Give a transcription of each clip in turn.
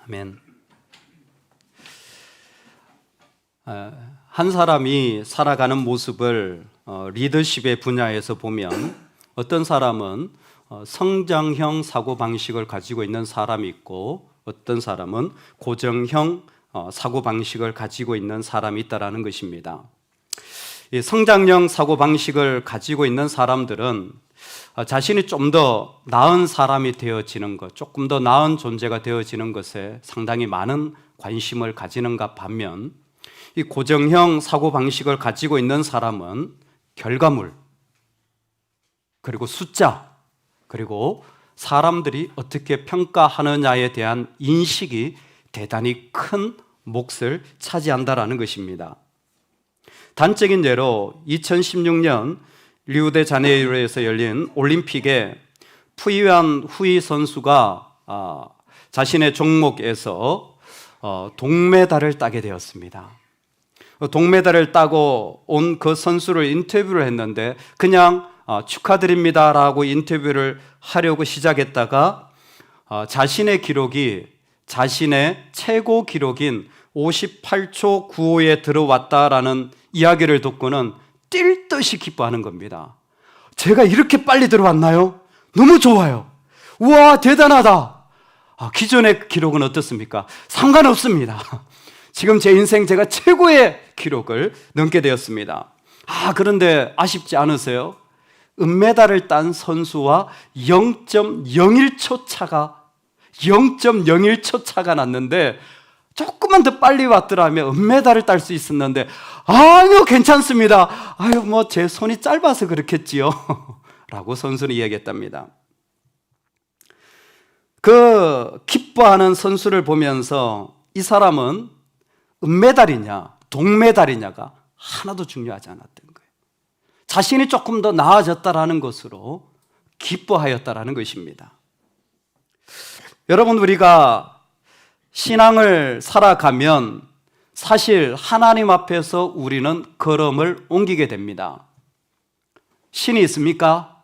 아멘. 한 사람이 살아가는 모습을 리더십의 분야에서 보면 어떤 사람은 성장형 사고방식을 가지고 있는 사람이 있고 어떤 사람은 고정형 사고방식을 가지고 있는 사람이 있다는 것입니다. 이 성장형 사고방식을 가지고 있는 사람들은 자신이 좀 더 나은 사람이 되어지는 것, 조금 더 나은 존재가 되어지는 것에 상당히 많은 관심을 가지는가 반면 이 고정형 사고방식을 가지고 있는 사람은 결과물, 그리고 숫자, 그리고 사람들이 어떻게 평가하느냐에 대한 인식이 대단히 큰 몫을 차지한다는 것입니다. 단적인 예로 2016년 리우데자네이루에서 열린 올림픽에 푸이완 후이 선수가 자신의 종목에서 동메달을 따게 되었습니다. 동메달을 따고 온 그 선수를 인터뷰를 했는데 그냥 축하드립니다라고 인터뷰를 하려고 시작했다가 자신의 기록이 자신의 최고 기록인 58초 95에 들어왔다라는 이야기를 듣고는 뛸 듯이 기뻐하는 겁니다. 제가 이렇게 빨리 들어왔나요? 너무 좋아요. 우와, 대단하다. 기존의 기록은 어떻습니까? 상관없습니다. 지금 제 인생 제가 최고의 기록을 넘게 되었습니다. 그런데 아쉽지 않으세요? 은메달을 딴 선수와 0.01초 차가 났는데 조금만 더 빨리 왔더라면 은메달을 딸 수 있었는데 아니요, 괜찮습니다. 제 손이 짧아서 그렇겠지요. 라고 선수는 이야기했답니다. 그 기뻐하는 선수를 보면서 이 사람은 은메달이냐 동메달이냐가 하나도 중요하지 않았던 거예요. 자신이 조금 더 나아졌다라는 것으로 기뻐하였다라는 것입니다. 여러분, 우리가 신앙을 살아가면 사실 하나님 앞에서 우리는 걸음을 옮기게 됩니다. 신이 있습니까?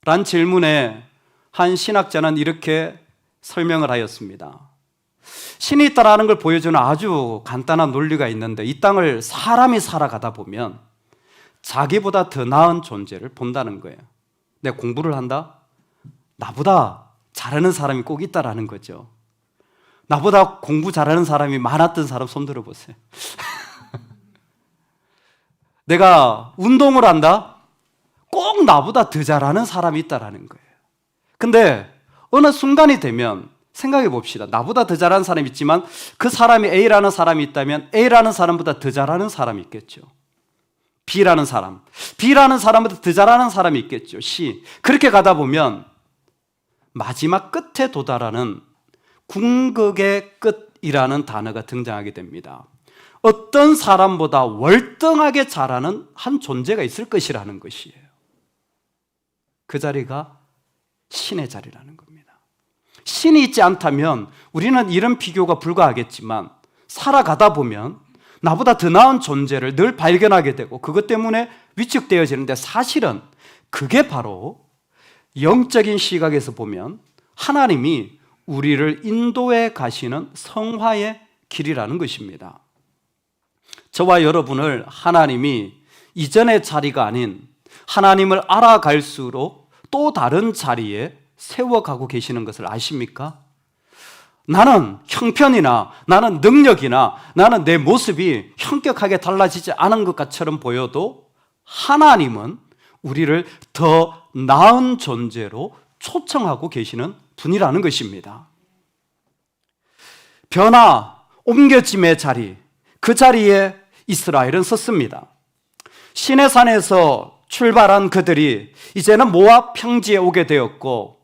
란 질문에 한 신학자는 이렇게 설명을 하였습니다. 신이 있다는 걸 보여주는 아주 간단한 논리가 있는데 이 땅을 사람이 살아가다 보면 자기보다 더 나은 존재를 본다는 거예요. 내가 공부를 한다? 나보다 잘하는 사람이 꼭 있다라는 거죠. 나보다 공부 잘하는 사람이 많았던 사람 손 들어보세요. 내가 운동을 한다? 꼭 나보다 더 잘하는 사람이 있다라는 거예요. 근데 어느 순간이 되면 생각해 봅시다. 나보다 더 잘하는 사람이 있지만 그 사람이 A라는 사람이 있다면 A라는 사람보다 더 잘하는 사람이 있겠죠. B라는 사람보다 더 잘하는 사람이 있겠죠. C. 그렇게 가다 보면 마지막 끝에 도달하는 궁극의 끝이라는 단어가 등장하게 됩니다. 어떤 사람보다 월등하게 잘하는 한 존재가 있을 것이라는 것이에요. 그 자리가 신의 자리라는 겁니다. 신이 있지 않다면 우리는 이런 비교가 불가하겠지만 살아가다 보면 나보다 더 나은 존재를 늘 발견하게 되고 그것 때문에 위축되어지는데 사실은 그게 바로 영적인 시각에서 보면 하나님이 우리를 인도해 가시는 성화의 길이라는 것입니다. 저와 여러분을 하나님이 이전의 자리가 아닌 하나님을 알아갈수록 또 다른 자리에 세워가고 계시는 것을 아십니까? 나는 형편이나 나는 능력이나 나는 내 모습이 현격하게 달라지지 않은 것처럼 보여도 하나님은 우리를 더 나은 존재로 초청하고 계시는 분이라는 것입니다. 변화, 옮겨짐의 자리, 그 자리에 이스라엘은 섰습니다. 시내산에서 출발한 그들이 이제는 모압 평지에 오게 되었고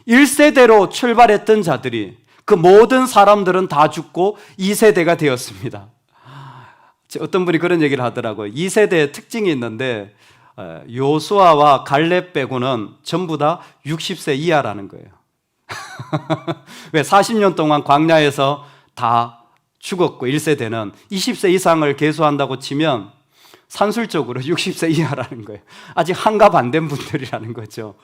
1세대로 출발했던 자들이 그 모든 사람들은 다 죽고 2세대가 되었습니다. 어떤 분이 그런 얘기를 하더라고요. 2세대의 특징이 있는데 요수아와 갈렙 빼고는 전부 다 60세 이하라는 거예요. 왜 40년 동안 광야에서 다 죽었고 1세대는 20세 이상을 계수한다고 치면 산술적으로 60세 이하라는 거예요. 아직 한갑 안 된 분들이라는 거죠.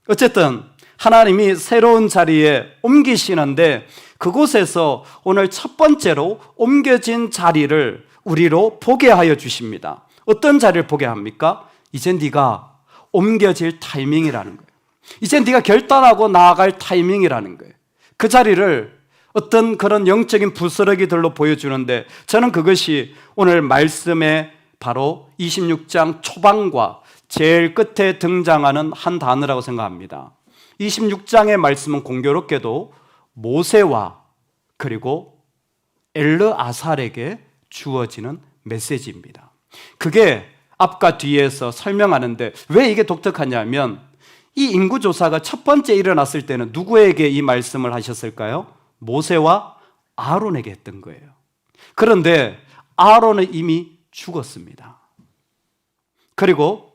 어쨌든 하나님이 새로운 자리에 옮기시는데 그곳에서 오늘 첫 번째로 옮겨진 자리를 우리로 보게 하여 주십니다. 어떤 자리를 보게 합니까? 이제 네가 옮겨질 타이밍이라는 거예요. 이제 네가 결단하고 나아갈 타이밍이라는 거예요. 그 자리를 어떤 그런 영적인 부스러기들로 보여주는데 저는 그것이 오늘 말씀의 바로 26장 초반과 제일 끝에 등장하는 한 단어라고 생각합니다. 26장의 말씀은 공교롭게도 모세와 그리고 엘르아살에게 주어지는 메시지입니다. 그게 앞과 뒤에서 설명하는데 왜 이게 독특하냐면 이 인구조사가 첫 번째 일어났을 때는 누구에게 이 말씀을 하셨을까요? 모세와 아론에게 했던 거예요. 그런데 아론은 이미 죽었습니다. 그리고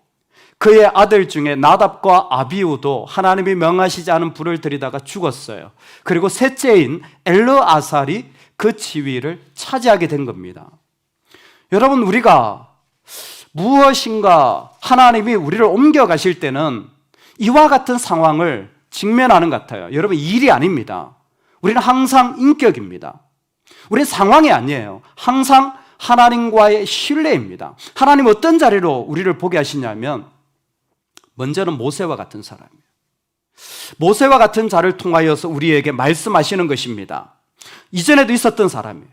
그의 아들 중에 나답과 아비우도 하나님이 명하시지 않은 불을 들이다가 죽었어요. 그리고 셋째인 엘르아살이 그 지위를 차지하게 된 겁니다. 여러분, 우리가 무엇인가 하나님이 우리를 옮겨가실 때는 이와 같은 상황을 직면하는 것 같아요. 여러분, 일이 아닙니다. 우리는 항상 인격입니다. 우리는 상황이 아니에요. 항상 하나님과의 신뢰입니다. 하나님 어떤 자리로 우리를 보게 하시냐면 먼저는 모세와 같은 사람이에요. 모세와 같은 자를 통하여서 우리에게 말씀하시는 것입니다. 이전에도 있었던 사람이에요.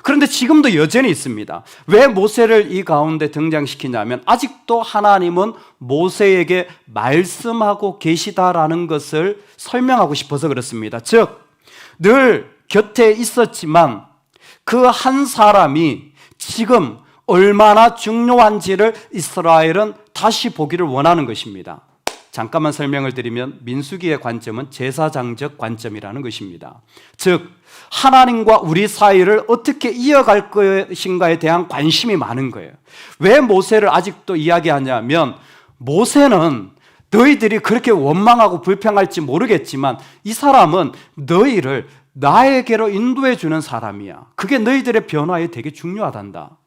그런데 지금도 여전히 있습니다. 왜 모세를 이 가운데 등장시키냐면 아직도 하나님은 모세에게 말씀하고 계시다라는 것을 설명하고 싶어서 그렇습니다. 즉, 늘 곁에 있었지만 그 한 사람이 지금 얼마나 중요한지를 이스라엘은 다시 보기를 원하는 것입니다. 잠깐만 설명을 드리면 민수기의 관점은 제사장적 관점이라는 것입니다. 즉 하나님과 우리 사이를 어떻게 이어갈 것인가에 대한 관심이 많은 거예요. 왜 모세를 아직도 이야기하냐면 모세는 너희들이 그렇게 원망하고 불평할지 모르겠지만 이 사람은 너희를 나에게로 인도해 주는 사람이야. 그게 너희들의 변화에 되게 중요하단다.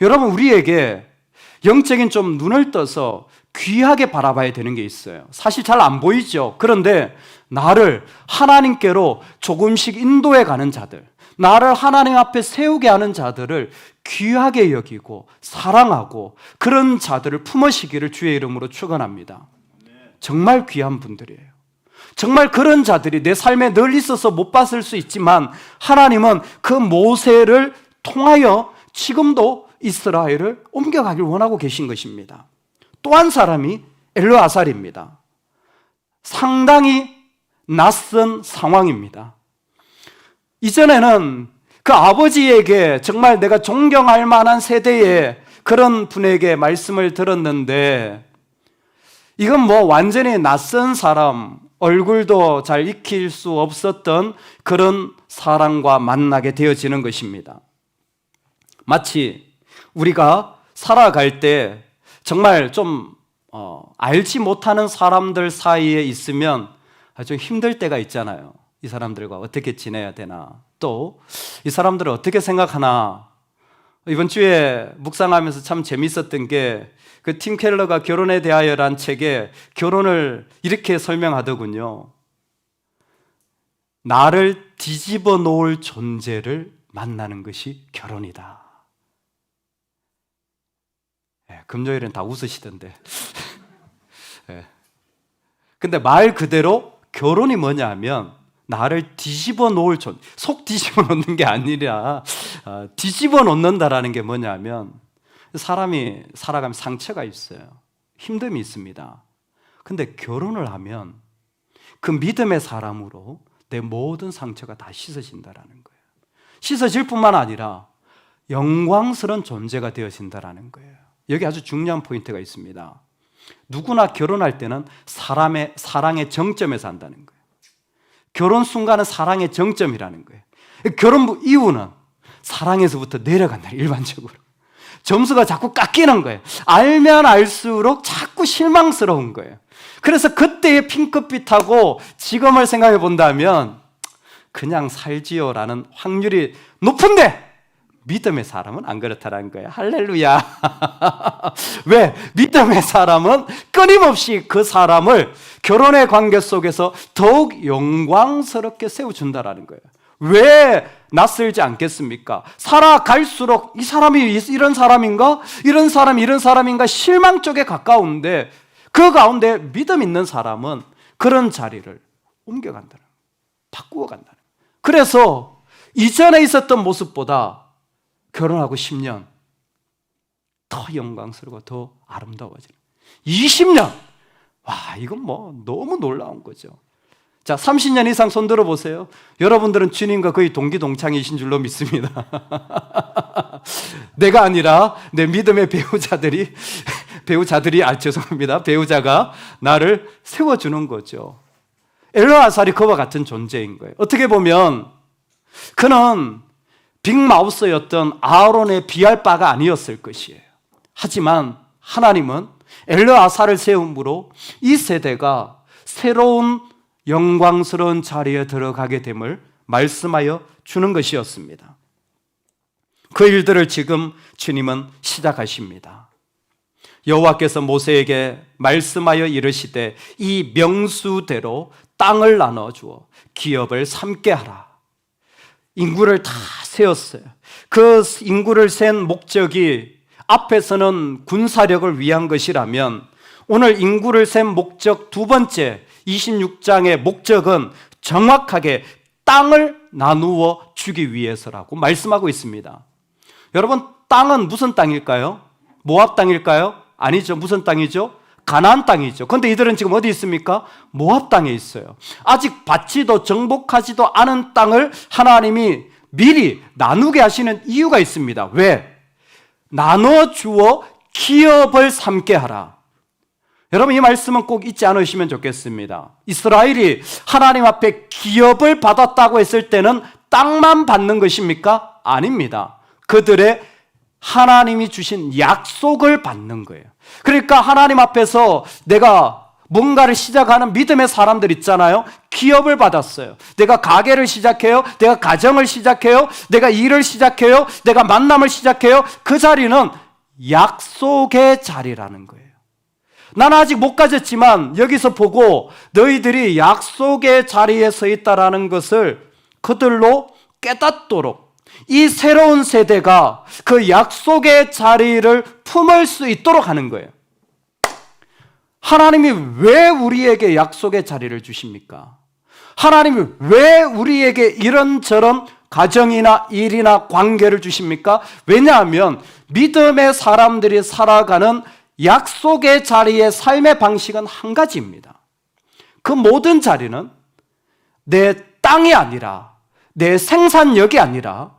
여러분, 우리에게 영적인 좀 눈을 떠서 귀하게 바라봐야 되는 게 있어요. 사실 잘 안 보이죠. 그런데 나를 하나님께로 조금씩 인도해 가는 자들, 나를 하나님 앞에 세우게 하는 자들을 귀하게 여기고 사랑하고 그런 자들을 품으시기를 주의 이름으로 축원합니다. 정말 귀한 분들이에요. 정말 그런 자들이 내 삶에 늘 있어서 못 봤을 수 있지만 하나님은 그 모세를 통하여 지금도 이스라엘을 옮겨가길 원하고 계신 것입니다. 또 한 사람이 엘르아살입니다. 상당히 낯선 상황입니다. 이전에는 그 아버지에게 정말 내가 존경할 만한 세대의 그런 분에게 말씀을 들었는데 이건 뭐 완전히 낯선 사람, 얼굴도 잘 익힐 수 없었던 그런 사람과 만나게 되어지는 것입니다. 마치 우리가 살아갈 때 정말 좀 알지 못하는 사람들 사이에 있으면 좀 힘들 때가 있잖아요. 이 사람들과 어떻게 지내야 되나, 또 이 사람들을 어떻게 생각하나. 이번 주에 묵상하면서 참 재밌었던 게 그 팀 켈러가 결혼에 대하여란 책에 결혼을 이렇게 설명하더군요. 나를 뒤집어 놓을 존재를 만나는 것이 결혼이다. 금요일엔 다 웃으시던데. 근데 말 그대로 결혼이 뭐냐 하면 나를 뒤집어 놓을 속 뒤집어 놓는 게 아니라 뒤집어 놓는다라는 게 뭐냐 하면 사람이 살아가면 상처가 있어요. 힘듦이 있습니다. 근데 결혼을 하면 그 믿음의 사람으로 내 모든 상처가 다 씻어진다라는 거예요. 씻어질 뿐만 아니라 영광스러운 존재가 되어진다라는 거예요. 여기 아주 중요한 포인트가 있습니다. 누구나 결혼할 때는 사람의 사랑의 정점에서 한다는 거예요. 결혼 순간은 사랑의 정점이라는 거예요. 결혼 이후는 사랑에서부터 내려간다, 일반적으로. 점수가 자꾸 깎이는 거예요. 알면 알수록 자꾸 실망스러운 거예요. 그래서 그때의 핑크빛하고 지금을 생각해 본다면 그냥 살지요라는 확률이 높은데 믿음의 사람은 안 그렇다는 거예요. 할렐루야. 왜? 믿음의 사람은 끊임없이 그 사람을 결혼의 관계 속에서 더욱 영광스럽게 세워준다라는 거예요. 왜 낯설지 않겠습니까? 살아갈수록 이 사람이 이런 사람인가? 이런 사람인가? 실망 쪽에 가까운데 그 가운데 믿음 있는 사람은 그런 자리를 옮겨간다는 거예요. 바꾸어 간다는 거예요. 그래서 이전에 있었던 모습보다 결혼하고 10년 더 영광스럽고 더 아름다워지는 20년! 와, 이건 뭐 너무 놀라운 거죠. 자, 30년 이상 손 들어보세요. 여러분들은 주님과 거의 동기동창이신 줄로 믿습니다. 내가 아니라 내 믿음의 배우자가 나를 세워주는 거죠. 엘르아살이 그와 같은 존재인 거예요. 어떻게 보면 그는 빅마우스였던 아론에 비할 바가 아니었을 것이에요. 하지만 하나님은 엘르아살을 세움으로 이 세대가 새로운 영광스러운 자리에 들어가게 됨을 말씀하여 주는 것이었습니다. 그 일들을 지금 주님은 시작하십니다. 여호와께서 모세에게 말씀하여 이르시되 이 명수대로 땅을 나눠주어 기업을 삼게 하라. 인구를 다 세웠어요. 그 인구를 센 목적이 앞에서는 군사력을 위한 것이라면 오늘 인구를 센 목적 두 번째 26장의 목적은 정확하게 땅을 나누어 주기 위해서라고 말씀하고 있습니다. 여러분, 땅은 무슨 땅일까요? 모압 땅일까요? 아니죠. 무슨 땅이죠? 가나안 땅이죠. 그런데 이들은 지금 어디 있습니까? 모압 땅에 있어요. 아직 받지도 정복하지도 않은 땅을 하나님이 미리 나누게 하시는 이유가 있습니다. 왜? 나눠 주어 기업을 삼게 하라. 여러분, 이 말씀은 꼭 잊지 않으시면 좋겠습니다. 이스라엘이 하나님 앞에 기업을 받았다고 했을 때는 땅만 받는 것입니까? 아닙니다. 그들의 하나님이 주신 약속을 받는 거예요. 그러니까 하나님 앞에서 내가 뭔가를 시작하는 믿음의 사람들 있잖아요. 기업을 받았어요. 내가 가게를 시작해요. 내가 가정을 시작해요. 내가 일을 시작해요. 내가 만남을 시작해요. 그 자리는 약속의 자리라는 거예요. 나는 아직 못 가졌지만 여기서 보고 너희들이 약속의 자리에 서 있다라는 것을 그들로 깨닫도록 이 새로운 세대가 그 약속의 자리를 품을 수 있도록 하는 거예요. 하나님이 왜 우리에게 약속의 자리를 주십니까? 하나님이 왜 우리에게 이런저런 가정이나 일이나 관계를 주십니까? 왜냐하면 믿음의 사람들이 살아가는 약속의 자리의 삶의 방식은 한 가지입니다. 그 모든 자리는 내 땅이 아니라 내 생산력이 아니라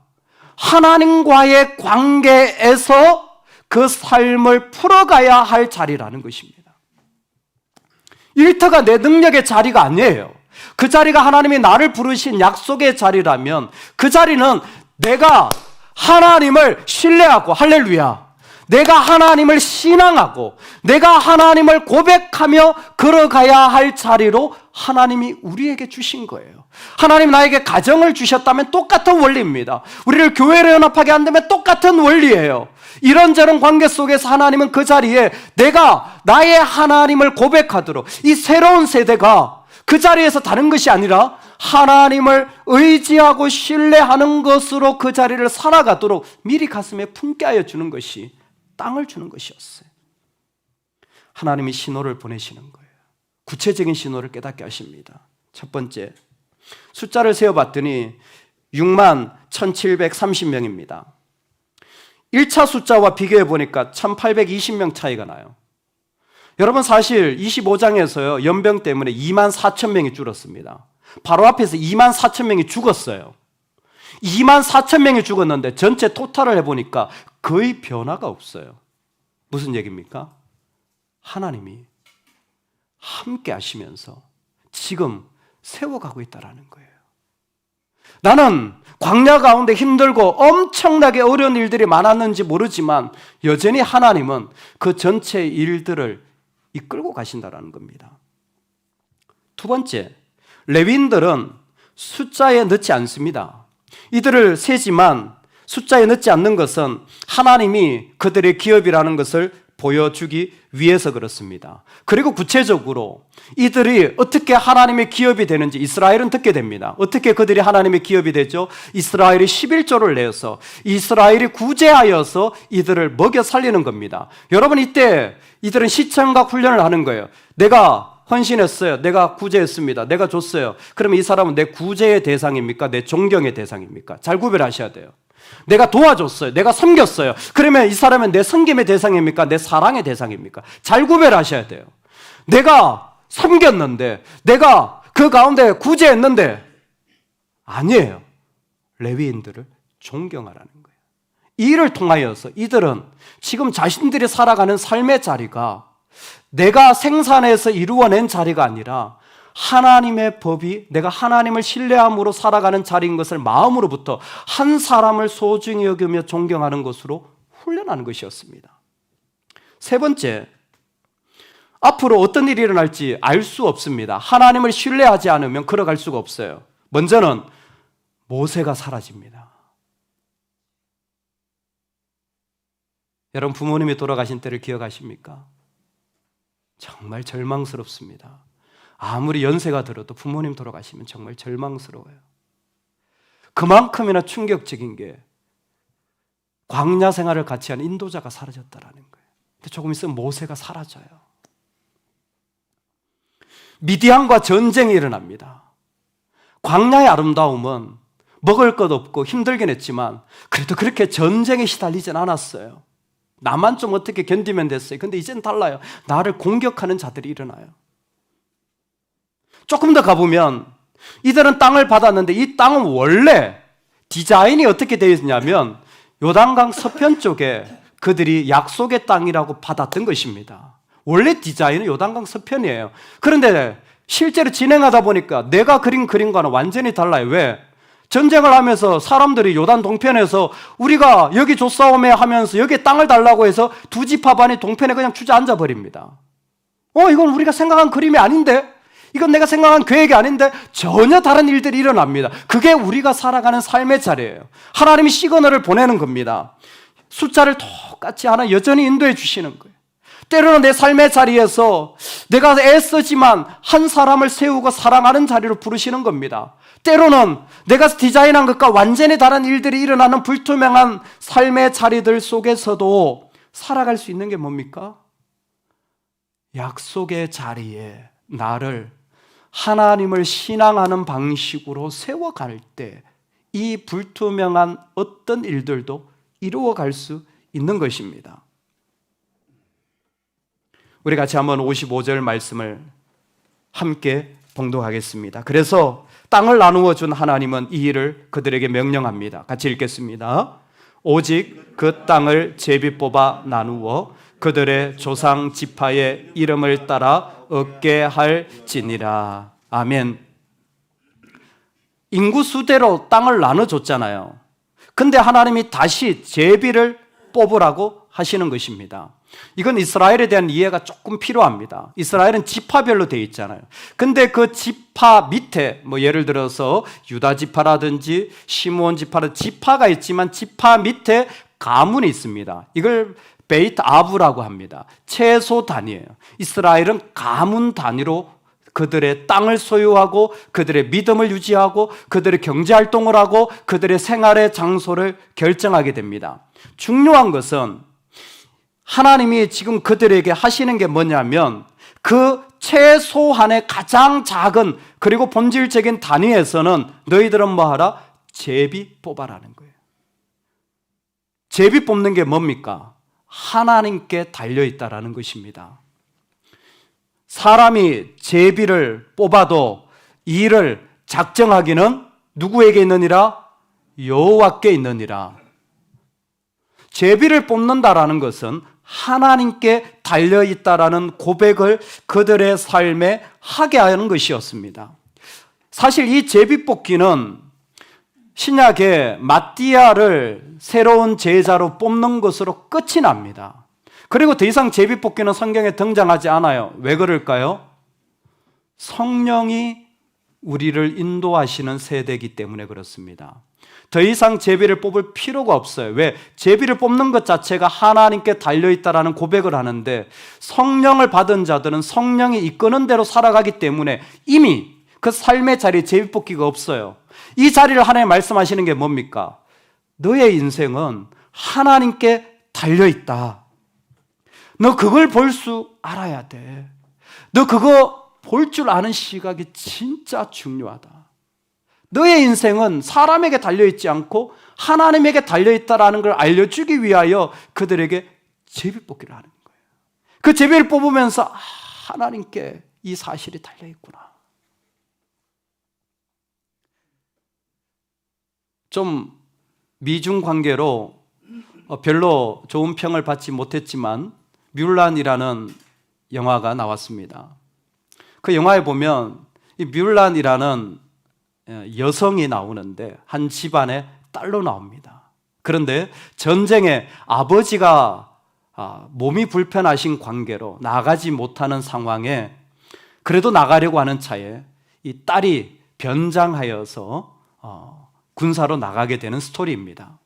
하나님과의 관계에서 그 삶을 풀어가야 할 자리라는 것입니다. 일터가 내 능력의 자리가 아니에요. 그 자리가 하나님이 나를 부르신 약속의 자리라면 그 자리는 내가 하나님을 신뢰하고, 할렐루야, 내가 하나님을 신앙하고 내가 하나님을 고백하며 걸어가야 할 자리로 하나님이 우리에게 주신 거예요. 하나님 나에게 가정을 주셨다면 똑같은 원리입니다. 우리를 교회로 연합하게 한다면 똑같은 원리예요. 이런저런 관계 속에서 하나님은 그 자리에 내가 나의 하나님을 고백하도록, 이 새로운 세대가 그 자리에서 다른 것이 아니라 하나님을 의지하고 신뢰하는 것으로 그 자리를 살아가도록 미리 가슴에 품게 하여 주는 것이 땅을 주는 것이었어요. 하나님이 신호를 보내시는 거예요. 구체적인 신호를 깨닫게 하십니다. 첫 번째, 숫자를 세어봤더니 6만 1730명입니다. 1차 숫자와 비교해 보니까 1820명 차이가 나요. 여러분, 사실 25장에서요 연병 때문에 2만 4천 명이 줄었습니다. 바로 앞에서 2만 4천 명이 죽었어요. 2만 4천 명이 죽었는데 전체 토탈을 해보니까 거의 변화가 없어요. 무슨 얘기입니까? 하나님이 함께 하시면서 지금 세워가고 있다는 거예요. 나는 광야 가운데 힘들고 엄청나게 어려운 일들이 많았는지 모르지만 여전히 하나님은 그 전체 일들을 이끌고 가신다는 겁니다. 두 번째, 레위인들은 숫자에 넣지 않습니다. 이들을 세지만 숫자에 넣지 않는 것은 하나님이 그들의 기업이라는 것을 보여주기 위해서 그렇습니다. 그리고 구체적으로 이들이 어떻게 하나님의 기업이 되는지 이스라엘은 듣게 됩니다. 어떻게 그들이 하나님의 기업이 되죠? 이스라엘이 11조를 내어서 이스라엘이 구제하여서 이들을 먹여 살리는 겁니다. 여러분, 이때 이들은 시청각 훈련을 하는 거예요. 내가 헌신했어요. 내가 구제했습니다. 내가 줬어요. 그러면 이 사람은 내 구제의 대상입니까? 내 존경의 대상입니까? 잘 구별하셔야 돼요. 내가 도와줬어요. 내가 섬겼어요. 그러면 이 사람은 내 섬김의 대상입니까? 내 사랑의 대상입니까? 잘 구별하셔야 돼요. 내가 섬겼는데, 내가 그 가운데 구제했는데, 아니에요. 레위인들을 존경하라는 거예요. 이 일을 통하여서 이들은 지금 자신들이 살아가는 삶의 자리가 내가 생산해서 이루어낸 자리가 아니라 하나님의 법이 내가 하나님을 신뢰함으로 살아가는 자리인 것을 마음으로부터 한 사람을 소중히 여기며 존경하는 것으로 훈련하는 것이었습니다. 세 번째, 앞으로 어떤 일이 일어날지 알 수 없습니다. 하나님을 신뢰하지 않으면 걸어갈 수가 없어요. 먼저는 모세가 사라집니다. 여러분, 부모님이 돌아가신 때를 기억하십니까? 정말 절망스럽습니다. 아무리 연세가 들어도 부모님 돌아가시면 정말 절망스러워요. 그만큼이나 충격적인 게 광야 생활을 같이 한 인도자가 사라졌다라는 거예요. 근데 조금 있으면 모세가 사라져요. 미디안과 전쟁이 일어납니다. 광야의 아름다움은 먹을 것 없고 힘들긴 했지만 그래도 그렇게 전쟁에 시달리진 않았어요. 나만 좀 어떻게 견디면 됐어요. 근데 이제는 달라요. 나를 공격하는 자들이 일어나요. 조금 더 가보면 이들은 땅을 받았는데 이 땅은 원래 디자인이 어떻게 되어 있냐면 요단강 서편 쪽에 그들이 약속의 땅이라고 받았던 것입니다. 원래 디자인은 요단강 서편이에요. 그런데 실제로 진행하다 보니까 내가 그린 그림과는 완전히 달라요. 왜? 전쟁을 하면서 사람들이 요단 동편에서 우리가 여기 조싸움해 하면서 여기에 땅을 달라고 해서 두 지파 반이 동편에 그냥 주저앉아 버립니다. 이건 우리가 생각한 그림이 아닌데? 이건 내가 생각한 계획이 아닌데? 전혀 다른 일들이 일어납니다. 그게 우리가 살아가는 삶의 자리예요. 하나님이 시그널을 보내는 겁니다. 숫자를 똑같이 하나 여전히 인도해 주시는 거예요. 때로는 내 삶의 자리에서 내가 애쓰지만 한 사람을 세우고 사랑하는 자리로 부르시는 겁니다. 때로는 내가 디자인한 것과 완전히 다른 일들이 일어나는 불투명한 삶의 자리들 속에서도 살아갈 수 있는 게 뭡니까? 약속의 자리에 나를 하나님을 신앙하는 방식으로 세워갈 때 이 불투명한 어떤 일들도 이루어갈 수 있는 것입니다. 우리 같이 한번 55절 말씀을 함께 봉독하겠습니다. 그래서 땅을 나누어 준 하나님은 이 일을 그들에게 명령합니다. 같이 읽겠습니다. 오직 그 땅을 제비 뽑아 나누어 그들의 조상 지파의 이름을 따라 얻게 할지니라. 아멘. 인구수대로 땅을 나눠줬잖아요. 근데 하나님이 다시 제비를 뽑으라고 하시는 것입니다. 이건 이스라엘에 대한 이해가 조금 필요합니다. 이스라엘은 지파별로 되어 있잖아요. 근데 그 지파 밑에 예를 들어서 유다 지파라든지 시므온 지파라든지 지파가 있지만 지파 밑에 가문이 있습니다. 이걸 베이트 아브라고 합니다. 최소 단위예요. 이스라엘은 가문 단위로 그들의 땅을 소유하고 그들의 믿음을 유지하고 그들의 경제활동을 하고 그들의 생활의 장소를 결정하게 됩니다. 중요한 것은 하나님이 지금 그들에게 하시는 게 뭐냐면 그 최소한의 가장 작은 그리고 본질적인 단위에서는 너희들은 뭐하라? 제비 뽑아라는 거예요. 제비 뽑는 게 뭡니까? 하나님께 달려있다라는 것입니다. 사람이 제비를 뽑아도 이 일을 작정하기는 누구에게 있느니라? 여호와께 있느니라. 제비를 뽑는다라는 것은 하나님께 달려있다라는 고백을 그들의 삶에 하게 하는 것이었습니다. 사실 이 제비 뽑기는 신약에 마띠아를 새로운 제자로 뽑는 것으로 끝이 납니다. 그리고 더 이상 제비 뽑기는 성경에 등장하지 않아요. 왜 그럴까요? 성령이 우리를 인도하시는 세대이기 때문에 그렇습니다. 더 이상 제비를 뽑을 필요가 없어요. 왜? 제비를 뽑는 것 자체가 하나님께 달려있다라는 고백을 하는데, 성령을 받은 자들은 성령이 이끄는 대로 살아가기 때문에 이미 그 삶의 자리에 제비 뽑기가 없어요. 이 자리를 하나님 말씀하시는 게 뭡니까? 너의 인생은 하나님께 달려있다. 너 그걸 볼 수 알아야 돼. 너 그거 볼 줄 아는 시각이 진짜 중요하다. 너의 인생은 사람에게 달려있지 않고 하나님에게 달려있다라는 걸 알려주기 위하여 그들에게 제비뽑기를 하는 거예요. 그 제비를 뽑으면서 하나님께 이 사실이 달려있구나. 좀 미중 관계로 별로 좋은 평을 받지 못했지만 뮬란이라는 영화가 나왔습니다. 그 영화에 보면 이 뮬란이라는 여성이 나오는데 한 집안의 딸로 나옵니다. 그런데 전쟁에 아버지가 몸이 불편하신 관계로 나가지 못하는 상황에 그래도 나가려고 하는 차에 이 딸이 변장하여서 군사로 나가게 되는 스토리입니다.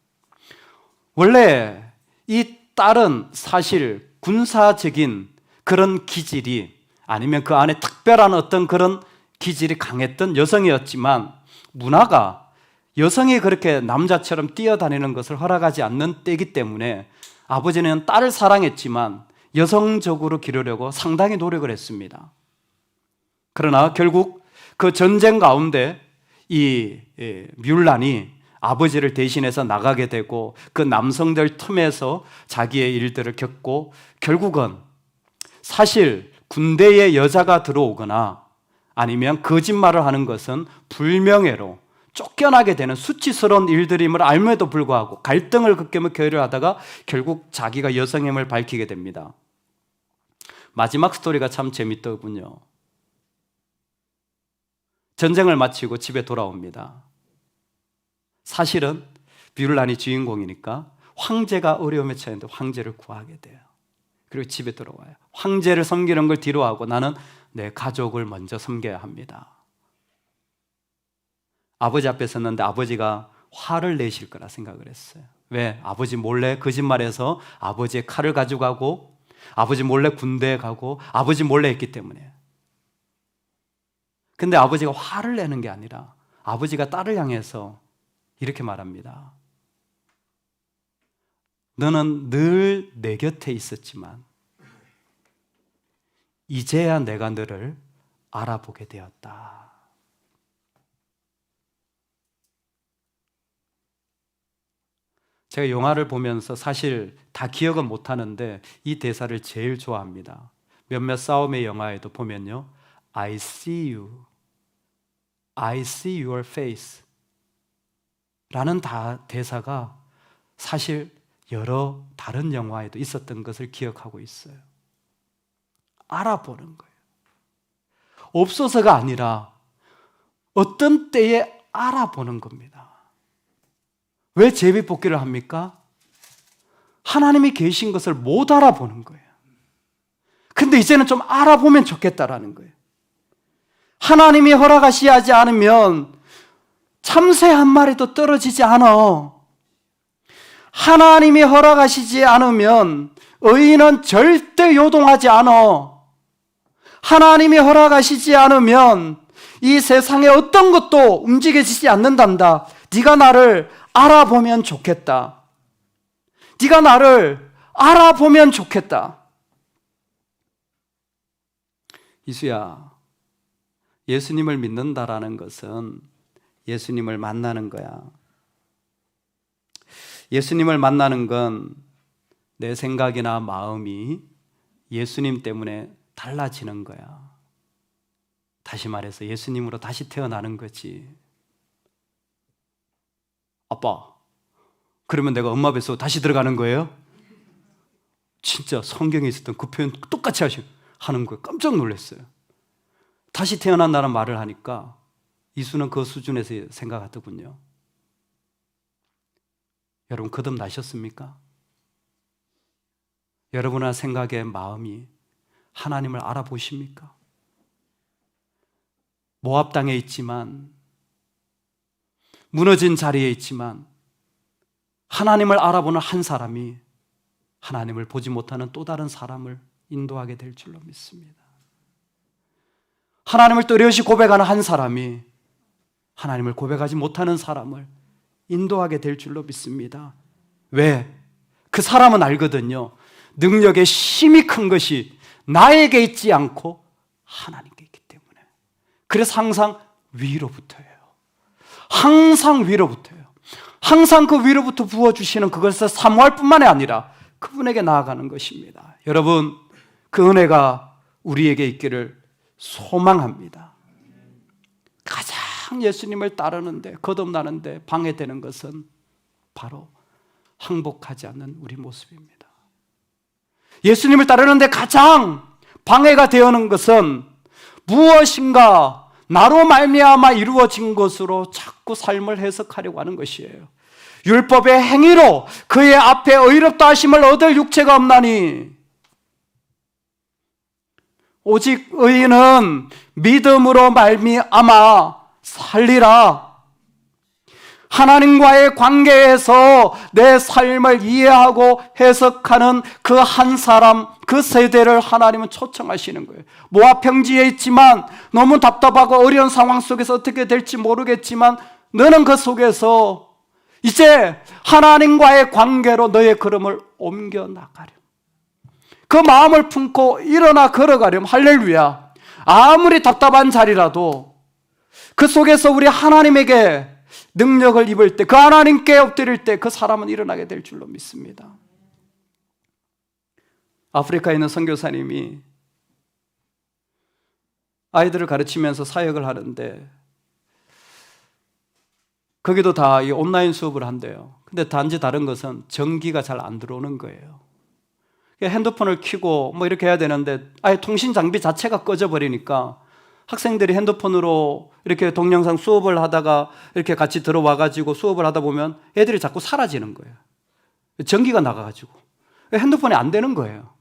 원래 이 딸은 사실 군사적인 그런 기질이 아니면 그 안에 특별한 어떤 그런 기질이 강했던 여성이었지만 문화가 여성이 그렇게 남자처럼 뛰어다니는 것을 허락하지 않는 때이기 때문에 아버지는 딸을 사랑했지만 여성적으로 기르려고 상당히 노력을 했습니다. 그러나 결국 그 전쟁 가운데 이 뮬란이 아버지를 대신해서 나가게 되고 그 남성들 틈에서 자기의 일들을 겪고 결국은 사실 군대에 여자가 들어오거나 아니면 거짓말을 하는 것은 불명예로 쫓겨나게 되는 수치스러운 일들임을 알면에도 불구하고 갈등을 겪으며 결여하다가 결국 자기가 여성임을 밝히게 됩니다. 마지막 스토리가 참 재밌더군요. 전쟁을 마치고 집에 돌아옵니다. 사실은 뮬란이 주인공이니까 황제가 어려움에 처했는데 황제를 구하게 돼요. 그리고 집에 들어와요. 황제를 섬기는 걸 뒤로하고 나는 내 가족을 먼저 섬겨야 합니다. 아버지 앞에 섰는데 아버지가 화를 내실 거라 생각을 했어요. 왜? 아버지 몰래 거짓말해서 아버지의 칼을 가져가고 아버지 몰래 군대에 가고 아버지 몰래 했기 때문에. 근데 아버지가 화를 내는 게 아니라 아버지가 딸을 향해서 이렇게 말합니다. 너는 늘 내 곁에 있었지만 이제야 내가 너를 알아보게 되었다. 제가 영화를 보면서 사실 다 기억은 못하는데 이 대사를 제일 좋아합니다. 몇몇 싸움의 영화에도 보면요, I see you, I see your face 라는 대사가 사실 여러 다른 영화에도 있었던 것을 기억하고 있어요. 알아보는 거예요. 없어서가 아니라 어떤 때에 알아보는 겁니다. 왜 제비뽑기를 합니까? 하나님이 계신 것을 못 알아보는 거예요. 근데 이제는 좀 알아보면 좋겠다라는 거예요. 하나님이 허락하시지 않으면 참새 한 마리도 떨어지지 않아. 하나님이 허락하시지 않으면 의인은 절대 요동하지 않아. 하나님이 허락하시지 않으면 이 세상에 어떤 것도 움직여지지 않는단다. 네가 나를 알아보면 좋겠다. 네가 나를 알아보면 좋겠다. 이수야, 예수님을 믿는다라는 것은 예수님을 만나는 거야. 예수님을 만나는 건 내 생각이나 마음이 예수님 때문에 달라지는 거야. 다시 말해서 예수님으로 다시 태어나는 거지. 아빠, 그러면 내가 엄마 뱃속 다시 들어가는 거예요? 진짜 성경에 있었던 그 표현 똑같이 하는 거예요. 깜짝 놀랐어요. 다시 태어난다는 말을 하니까 이수는 그 수준에서 생각하더군요. 여러분 거듭나셨습니까? 여러분의 생각의 마음이 하나님을 알아보십니까? 모압 땅에 있지만, 무너진 자리에 있지만 하나님을 알아보는 한 사람이 하나님을 보지 못하는 또 다른 사람을 인도하게 될 줄로 믿습니다. 하나님을 뚜렷이 고백하는 한 사람이 하나님을 고백하지 못하는 사람을 인도하게 될 줄로 믿습니다. 왜? 그 사람은 알거든요. 능력의 힘이 큰 것이 나에게 있지 않고 하나님께 있기 때문에. 그래서 항상 위로부터예요. 항상 위로부터예요. 항상 그 위로부터 부어주시는 그것을 사모할 뿐만이 아니라 그분에게 나아가는 것입니다. 여러분, 그 은혜가 우리에게 있기를 소망합니다. 가장 예수님을 따르는데, 거듭나는데 방해되는 것은 바로 항복하지 않는 우리 모습입니다. 예수님을 따르는데 가장 방해가 되어오는 것은 무엇인가 나로 말미암아 이루어진 것으로 자꾸 삶을 해석하려고 하는 것이에요. 율법의 행위로 그의 앞에 의롭다 하심을 얻을 육체가 없나니 오직 의인은 믿음으로 말미암아 살리라. 하나님과의 관계에서 내 삶을 이해하고 해석하는 그 한 사람, 그 세대를 하나님은 초청하시는 거예요. 모압 평지에 있지만 너무 답답하고 어려운 상황 속에서 어떻게 될지 모르겠지만 너는 그 속에서 이제 하나님과의 관계로 너의 걸음을 옮겨 나가렴. 그 마음을 품고 일어나 걸어가렴. 할렐루야. 아무리 답답한 자리라도 그 속에서 우리 하나님에게 능력을 입을 때, 그 하나님께 엎드릴 때 그 사람은 일어나게 될 줄로 믿습니다. 아프리카에 있는 선교사님이 아이들을 가르치면서 사역을 하는데 거기도 다 이 온라인 수업을 한대요. 근데 단지 다른 것은 전기가 잘 안 들어오는 거예요. 핸드폰을 켜고 뭐 이렇게 해야 되는데 아예 통신 장비 자체가 꺼져 버리니까 학생들이 핸드폰으로 이렇게 동영상 수업을 하다가 이렇게 같이 들어와가지고 수업을 하다 보면 애들이 자꾸 사라지는 거예요. 전기가 나가가지고 핸드폰이 안 되는 거예요.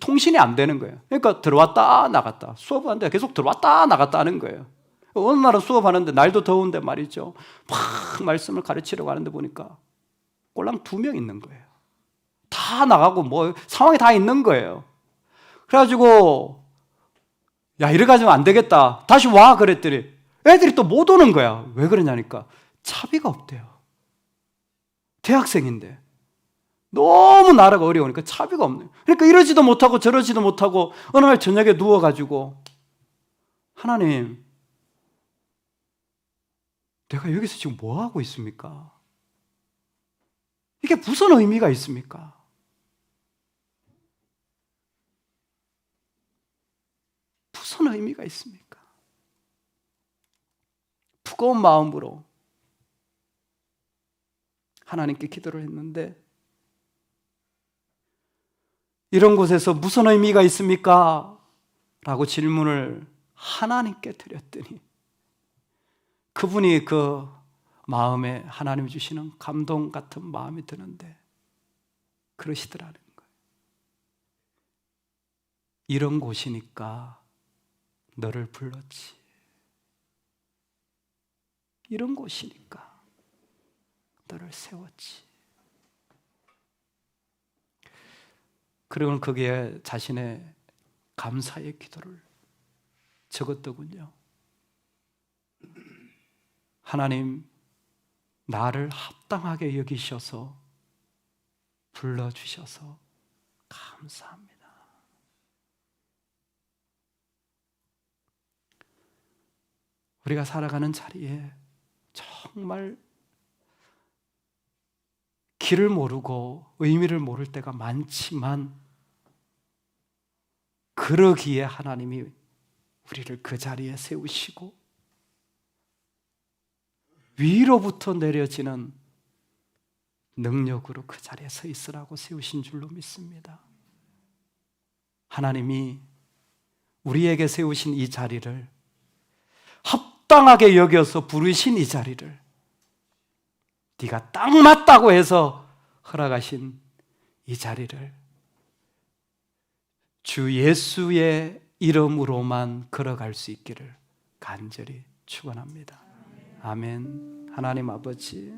통신이 안 되는 거예요. 그러니까 들어왔다 나갔다 수업하는데 계속 들어왔다 나갔다 하는 거예요. 어느 날은 수업하는데 날도 더운데 말이죠, 막 말씀을 가르치려고 하는데 보니까 꼴랑 2명 있는 거예요. 다 나가고 뭐 상황이 다 있는 거예요. 그래가지고 야, 이래 가지고 안 되겠다, 다시 와 그랬더니 애들이 또 못 오는 거야. 왜 그러냐니까 차비가 없대요. 대학생인데 너무 나라가 어려우니까 차비가 없네요. 그러니까 이러지도 못하고 저러지도 못하고 어느 날 저녁에 누워가지고 하나님, 내가 여기서 지금 뭐 하고 있습니까? 이게 무슨 의미가 있습니까? 무슨 의미가 있습니까? 무거운 마음으로 하나님께 기도를 했는데 이런 곳에서 무슨 의미가 있습니까? 라고 질문을 하나님께 드렸더니 그분이 그 마음에 하나님이 주시는 감동 같은 마음이 드는데 그러시더라는 거예요. 이런 곳이니까 너를 불렀지. 이런 곳이니까 너를 세웠지. 그리고는 거기에 자신의 감사의 기도를 적었더군요. 하나님, 나를 합당하게 여기셔서 불러주셔서 감사합니다. 우리가 살아가는 자리에 정말 길을 모르고 의미를 모를 때가 많지만 그러기에 하나님이 우리를 그 자리에 세우시고 위로부터 내려지는 능력으로 그 자리에 서 있으라고 세우신 줄로 믿습니다. 하나님이 우리에게 세우신 이 자리를, 합당하게 여겨서 부르신 이 자리를, 네가 딱 맞다고 해서 허락하신 이 자리를 주 예수의 이름으로만 걸어갈 수 있기를 간절히 축원합니다. 아멘. 하나님 아버지,